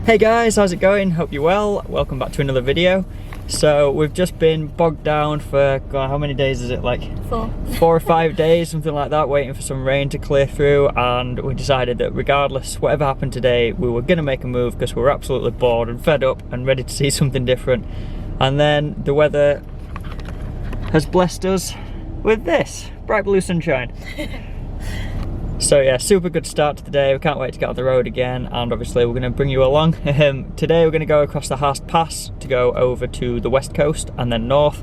Hey guys, how's it going? Hope you're well. Welcome back to another video. So we've just been bogged down for, God, how many days is it? Like 4 or 5 days, something like that, waiting for some rain to clear through, and we decided that regardless, whatever happened today, we were gonna make a move because we were absolutely bored and fed up and ready to see something different. And then the weather has blessed us with this, bright blue sunshine. So yeah, super good start to the day. We can't wait to get on the road again, and obviously we're going to bring you along. Today we're going to go across the Haast Pass to go over to the west coast and then north.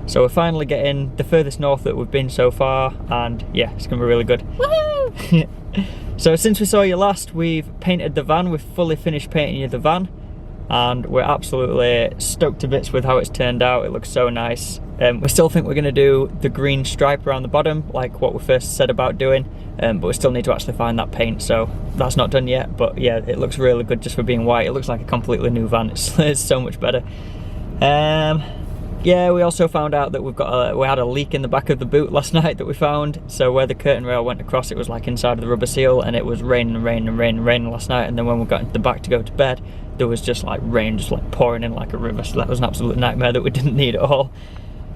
So we're finally getting the furthest north that we've been so far, and yeah, it's going to be really good. Woohoo! So since we saw you last, we've painted the van. We've fully finished painting the van, and we're absolutely stoked to bits with how it's turned out. It looks so nice. We still think we're going to do the green stripe around the bottom, like what we first said about doing, but we still need to actually find that paint, so that's not done yet. But yeah, it looks really good just for being white. It looks like a completely new van. It's so much better. Yeah, we also found out that we had a leak in the back of the boot last night that we found. So where the curtain rail went across, it was like inside of the rubber seal, and it was raining and raining and raining and raining last night. And then when we got into the back to go to bed, there was just like rain just like pouring in like a river. So that was an absolute nightmare that we didn't need at all.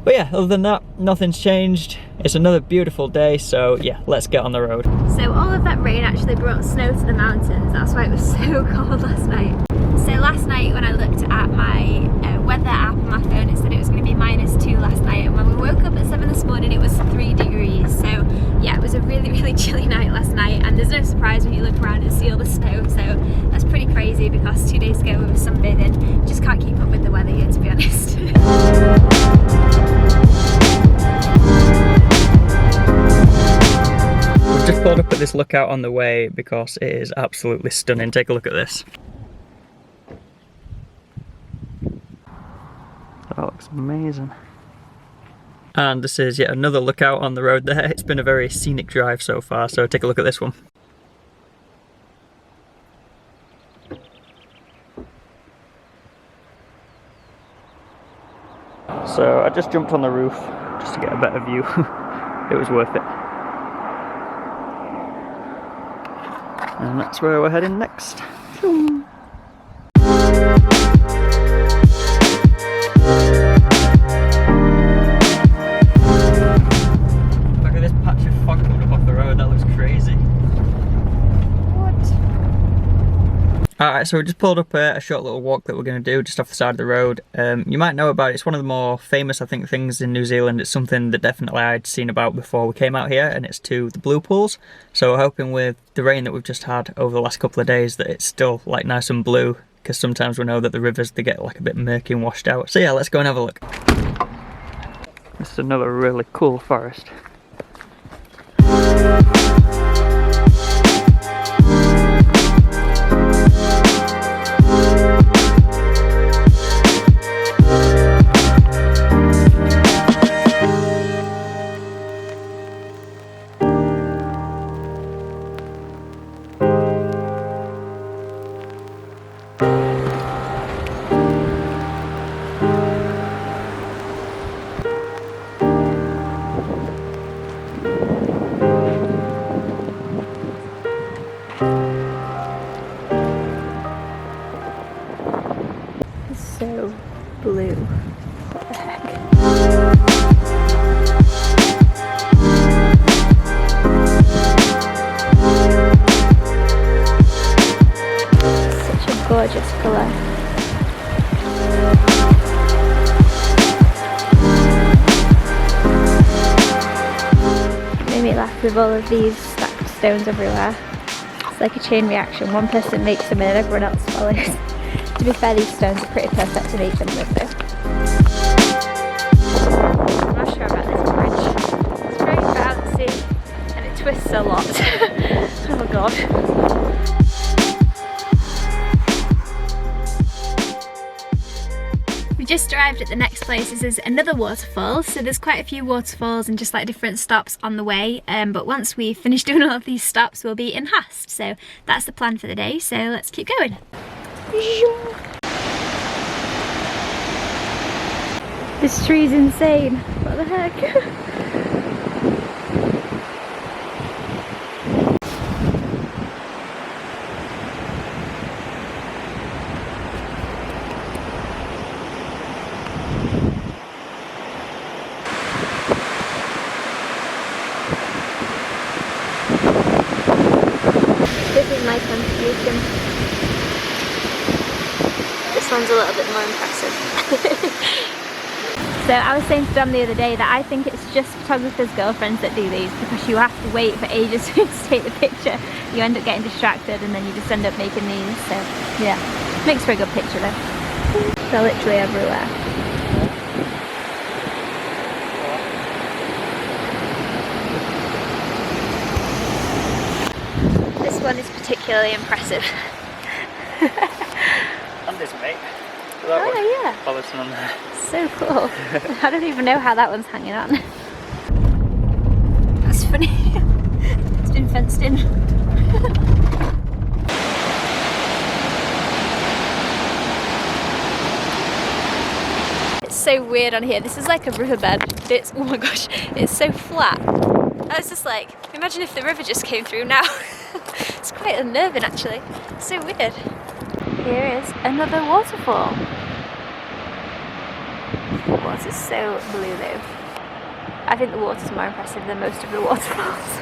But yeah, other than that, nothing's changed. It's another beautiful day, so yeah, let's get on the road. So all of that rain actually brought snow to the mountains. That's why it was so cold last night. So last night when I looked at my weather app on my phone, it said it was going to be -2 last night, and when we woke up at 7 this morning it was 3 degrees. So yeah, it was a really chilly night last night, and there's no surprise when you look around and see all the snow. So that's pretty crazy because 2 days ago we were sunbathing. Just can't keep up with the weather here, to be honest. We've just pulled up at this lookout on the way because it is absolutely stunning. Take a look at this. That looks amazing. And this is yet another lookout on the road there. It's been a very scenic drive so far, so take a look at this one. So I just jumped on the roof just to get a better view. It was worth it. And that's where we're heading next. Look at this patch of fog coming up off the road, that looks crazy. Alright, so we just pulled up a short little walk that we're going to do just off the side of the road. You might know about it. It's one of the more famous, I think, things in New Zealand. It's something that definitely I'd seen about before we came out here, and it's to the blue pools. So we're hoping with the rain that we've just had over the last couple of days that it's still like nice and blue, because sometimes we know that the rivers, they get like a bit murky and washed out. So yeah, let's go and have a look. This is another really cool forest. So blue. What the heck? Such a gorgeous colour. Made me laugh with all of these stacked stones everywhere. It's like a chain reaction. One person makes them and everyone else follows. To be fair, these stones are pretty perfect to make them with though. I'm not sure about this bridge. It's very bouncy and it twists a lot. Oh god. We just arrived at the next place. This is another waterfall. So there's quite a few waterfalls and just like different stops on the way. But once we finish doing all of these stops, we'll be in Haast. So that's the plan for the day. So let's keep going. This tree's insane. What the heck? This one's a little bit more impressive. So I was saying to Dom the other day that I think it's just photographers' girlfriends that do these, because you have to wait for ages to take the picture. You end up getting distracted and then you just end up making these. So yeah, makes for a good picture though. They're literally everywhere. This one is particularly impressive. And this mate. Oh yeah. Policy on there. So cool. I don't even know how that one's hanging on. That's funny. It's been fenced in. It's so weird on here. This is like a riverbed. It's, oh my gosh, it's so flat. I was just like, imagine if the river just came through now. It's quite unnerving actually. It's so weird. Here is another waterfall. The water's so blue though. I think the water's more impressive than most of the waterfalls.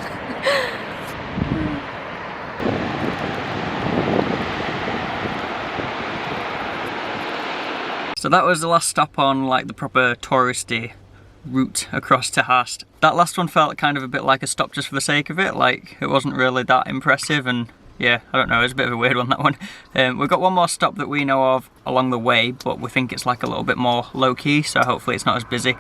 So that was the last stop on like the proper touristy route across to Haast. That last one felt kind of a bit like a stop just for the sake of it, like it wasn't really that impressive, and yeah, I don't know, it was a bit of a weird one, that one. We've got one more stop that we know of along the way, but we think it's like a little bit more low-key, so hopefully it's not as busy.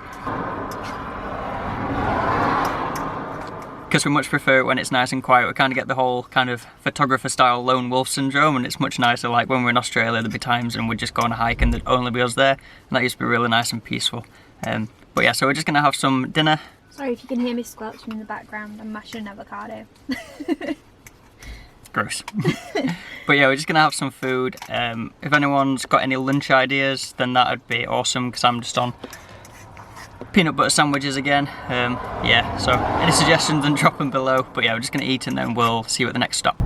Because we much prefer it when it's nice and quiet. We kind of get the whole kind of photographer-style lone wolf syndrome, and it's much nicer. Like when we're in Australia, there'd be times and we'd just go on a hike and there'd only be us there, and that used to be really nice and peaceful. But yeah, so we're just going to have some dinner. Sorry if you can hear me squelching in the background, I'm mashing an avocado. Gross. But yeah, we're just gonna have some food. If anyone's got any lunch ideas, then that'd be awesome, because I'm just on peanut butter sandwiches again. Yeah, so any suggestions, then drop them below. But yeah, we're just gonna eat and then we'll see you at the next stop.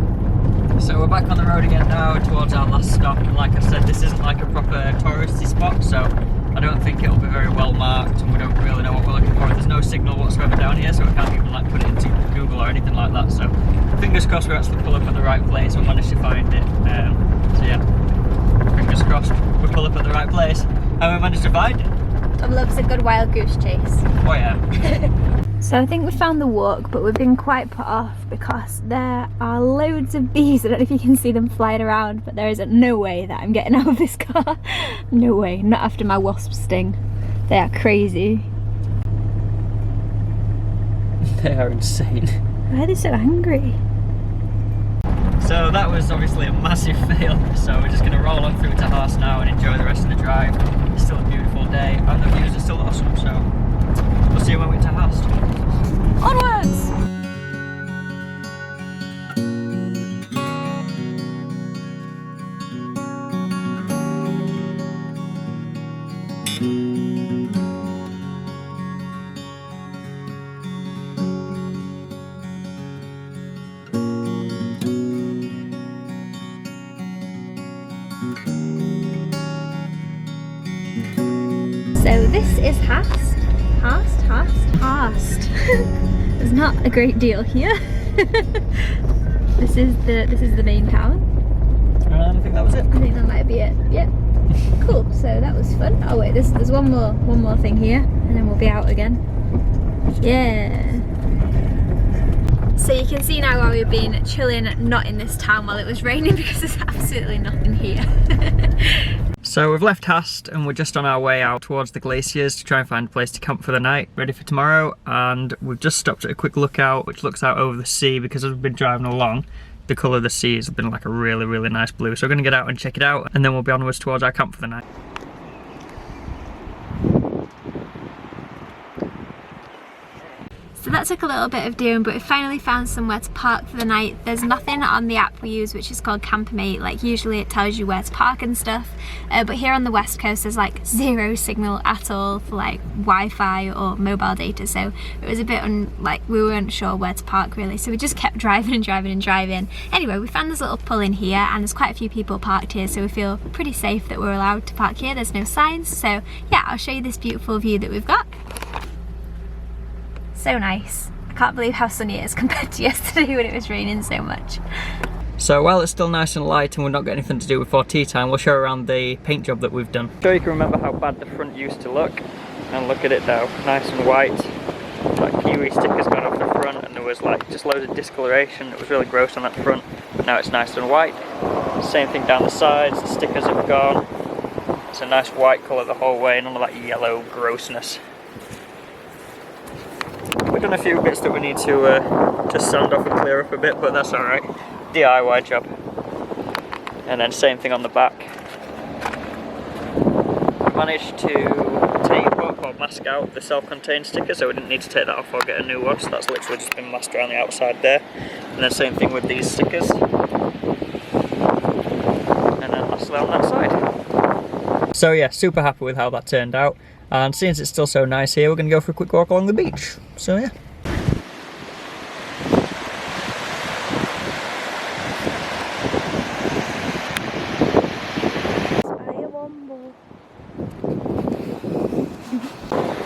So we're back on the road again now towards our last stop, and like I said, this isn't like a proper touristy spot, so I don't think it'll be very well marked, and we don't really know what we're looking for. There's no signal whatsoever down here, so we can't even like put it into Google or anything like that. So fingers crossed we actually pull up at the right place and manage to find it. So yeah, fingers crossed we pull up at the right place and we manage to find it. Tom loves a good wild goose chase. Oh yeah. So I think we found the walk, but we've been quite put off because there are loads of bees. I don't know if you can see them flying around, but there is no way that I'm getting out of this car. No way, not after my wasp sting. They are crazy. They are insane. Why are they so angry? So that was obviously a massive fail, so we're just going to roll on through to Haast now and enjoy the rest of the drive. It's still a beautiful day and the views are still awesome, so we'll see you when we get to Haast. Onwards! So this is Haast. There's not a great deal here. This is the main town. I think that was it. I think that might be it. Yep. Cool. So that was fun. Oh wait, there's one more thing here, and then we'll be out again. Yeah. So you can see now why we've been chilling not in this town while it was raining, because there's absolutely nothing here. So we've left Haast and we're just on our way out towards the glaciers to try and find a place to camp for the night, ready for tomorrow. And we've just stopped at a quick lookout which looks out over the sea, because as we've been driving along, the colour of the sea has been like a really, really nice blue. So we're going to get out and check it out, and then we'll be onwards towards our camp for the night. So that took a little bit of doing, but we finally found somewhere to park for the night. There's nothing on the app we use, which is called Campermate. Like usually it tells you where to park and stuff, but here on the west coast there's like zero signal at all for like Wi-Fi or mobile data, so it was a bit we weren't sure where to park really, so we just kept driving and driving and driving. Anyway, we found this little pull in here, and there's quite a few people parked here, so we feel pretty safe that we're allowed to park here. There's no signs, so yeah, I'll show you this beautiful view that we've got. So nice. I can't believe how sunny it is compared to yesterday when it was raining so much. So while it's still nice and light and we've not got anything to do before tea time, we'll show around the paint job that we've done. So you can remember how bad the front used to look, and look at it now, nice and white. Like Kiwi stickers gone off the front, and there was like just loads of discoloration. It was really gross on that front, but now it's nice and white. Same thing down the sides, the stickers have gone. It's a nice white colour the whole way, none of that yellow grossness. We've done a few bits that we need to just sand off and clear up a bit, but that's alright. DIY job. And then same thing on the back. We managed to tape up or mask out the self-contained sticker, so we didn't need to take that off or get a new one, so that's literally just been masked around the outside there. And then same thing with these stickers. And then lastly on that side. So yeah, super happy with how that turned out. And since it's still so nice here, we're going to go for a quick walk along the beach. So yeah.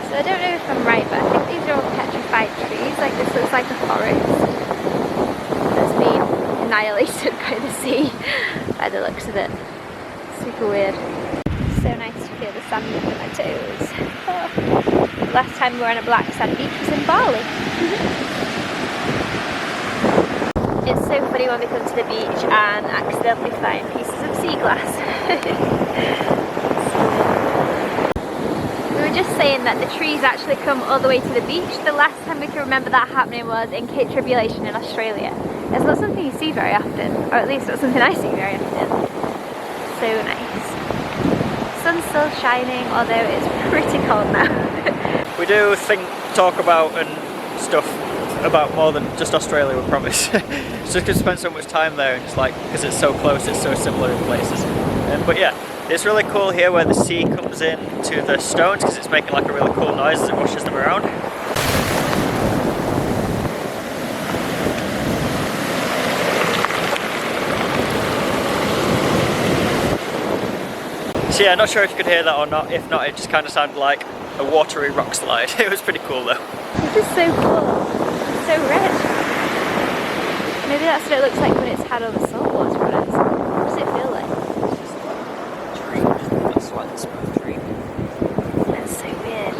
So I don't know if I'm right, but I think these are all petrified trees. Like this looks like a forest that's been annihilated by the sea by the looks of it. Super weird. So nice to feel the sand under my toes. Oh. Last time we were on a black sand beach was in Bali. It's so funny when we come to the beach and accidentally find pieces of sea glass. We were just saying that the trees actually come all the way to the beach. The last time we can remember that happening was in Cape Tribulation in Australia. It's not something you see very often, or at least not something I see very often. So nice. Sun's still shining, although it's pretty cold now. We do talk about and stuff about more than just Australia, we promise. It's just because we spend so much time there, and it's like, because it's so close, it's so similar in places. But yeah, it's really cool here where the sea comes in to the stones, because it's making like a really cool noise as it washes them around. So yeah, not sure if you could hear that or not. If not, it just kind of sounded like a watery rock slide. It was pretty cool though. This is so cool. It's so red. Maybe that's what it looks like when it's had all the salt water on it. What does it feel like? It's just like a dream. That's like the smooth dream. That's so weird.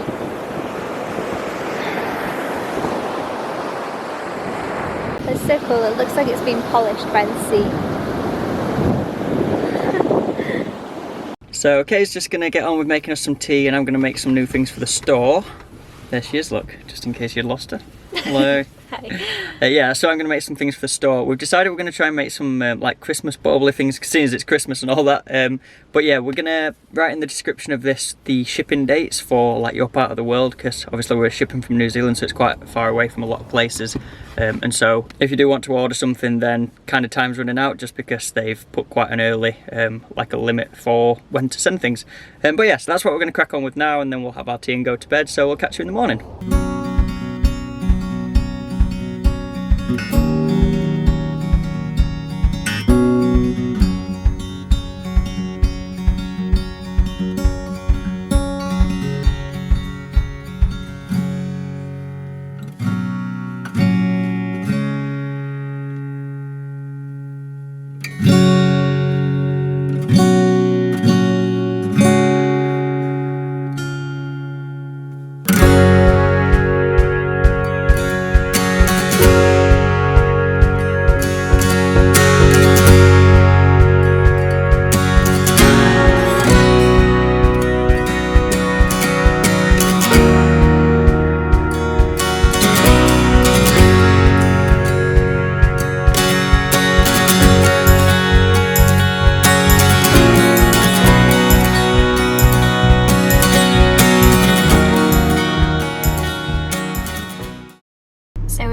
It's so cool. It looks like it's been polished by the sea. So Kay's just going to get on with making us some tea, and I'm going to make some new things for the store. There she is, look, just in case you'd lost her. Hello. Hi. Yeah, so I'm going to make some things for the store. We've decided we're going to try and make some like Christmas bubbly things, seeing as it's Christmas and all that. But yeah, we're going to write in the description of this the shipping dates for like your part of the world, because obviously we're shipping from New Zealand, so it's quite far away from a lot of places. And so if you do want to order something, then kind of time's running out, just because they've put quite an early like a limit for when to send things. But yeah, so that's what we're going to crack on with now, and then we'll have our tea and go to bed. So we'll catch you in the morning.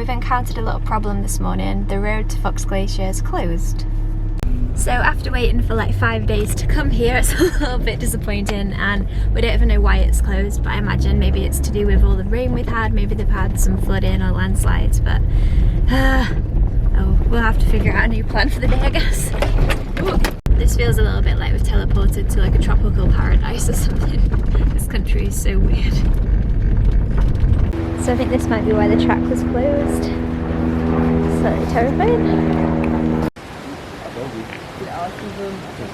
Encountered a little problem this morning. The road to Fox Glacier is closed. So after waiting for like 5 days to come here, it's a little bit disappointing, and we don't even know why it's closed, but I imagine maybe it's to do with all the rain we've had. Maybe they've had some flooding or landslides, but oh, we'll have to figure out a new plan for the day, I guess. Ooh. This feels a little bit like we've teleported to like a tropical paradise or something. This country is so weird. So I think this might be why the track was closed. Slightly terrifying.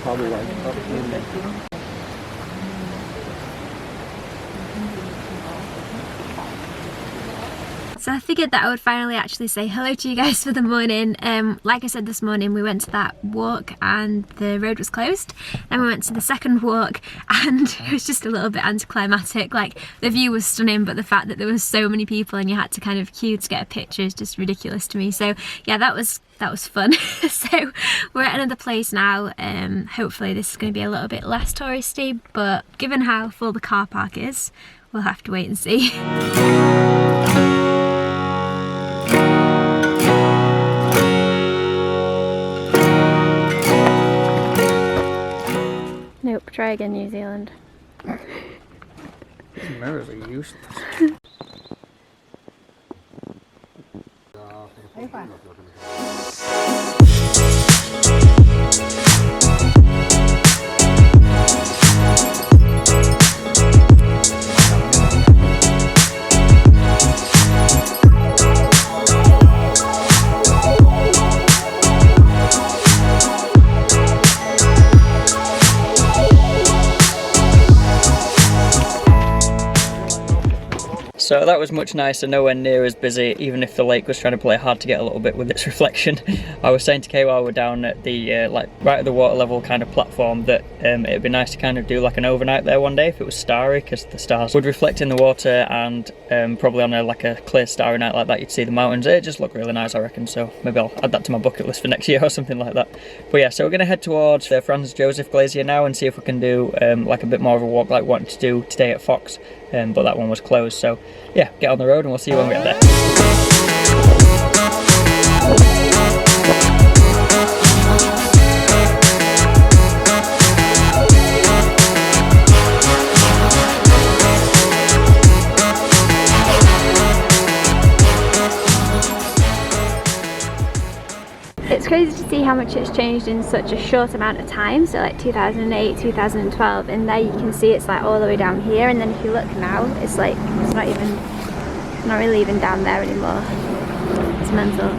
Probably like So I figured that I would finally actually say hello to you guys for the morning. Like I said this morning, we went to that walk and the road was closed. Then we went to the second walk and it was just a little bit anticlimactic. Like, the view was stunning, but the fact that there was so many people and you had to kind of queue to get a picture is just ridiculous to me. So yeah, that was fun. So we're at another place now. Hopefully this is going to be a little bit less touristy, but given how full the car park is, we'll have to wait and see. Nope, try again, New Zealand. These mirrors are useless. So that was much nicer, nowhere near as busy, even if the lake was trying to play hard to get a little bit with its reflection. I was saying to Kay while we're down at the like right at the water level kind of platform that it'd be nice to kind of do like an overnight there one day if it was starry, because the stars would reflect in the water, and probably on like a clear starry night like that you'd see the mountains. It just looked really nice, I reckon, so maybe I'll add that to my bucket list for next year or something like that. But yeah, so we're going to head towards the Franz Josef Glacier now and see if we can do like a bit more of a walk like we wanted to do today at Fox. But that one was closed, so yeah, get on the road and we'll see you when we get there. It's crazy to see how much it's changed in such a short amount of time. So like 2008, 2012, and there you can see it's like all the way down here, and then if you look now, it's like it's not really even down there anymore. It's mental.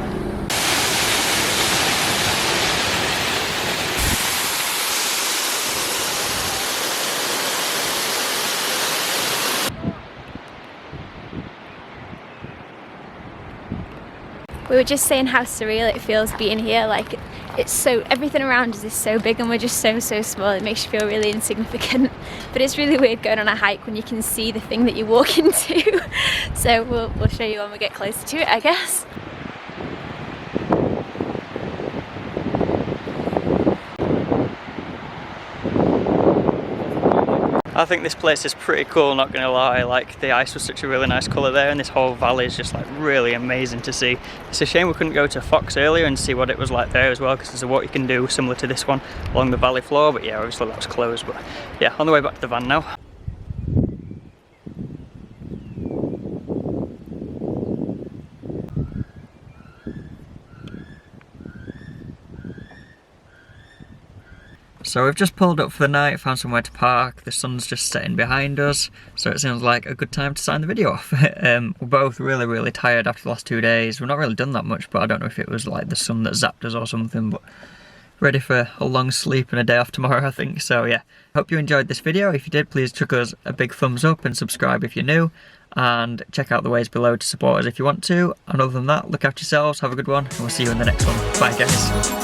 We were just saying how surreal it feels being here. Like, it's so, everything around us is so big and we're just so small. It makes you feel really insignificant. But it's really weird going on a hike when you can see the thing that you walk into. So we'll show you when we get closer to it, I guess. I think this place is pretty cool, not gonna lie. Like, the ice was such a really nice colour there, and this whole valley is just like really amazing to see. It's a shame we couldn't go to Fox earlier and see what it was like there as well, because there's a walk you can do similar to this one along the valley floor, but yeah, obviously that was closed. But yeah, on the way back to the van now. So we've just pulled up for the night, found somewhere to park. The sun's just setting behind us, so it seems like a good time to sign the video off. We're both really tired after the last 2 days. We've not really done that much, but I don't know if it was like the sun that zapped us or something, but ready for a long sleep and a day off tomorrow, I think. So yeah, hope you enjoyed this video. If you did, please chuck us a big thumbs up and subscribe if you're new, and check out the ways below to support us if you want to. And other than that, look after yourselves, have a good one, and we'll see you in the next one. Bye guys.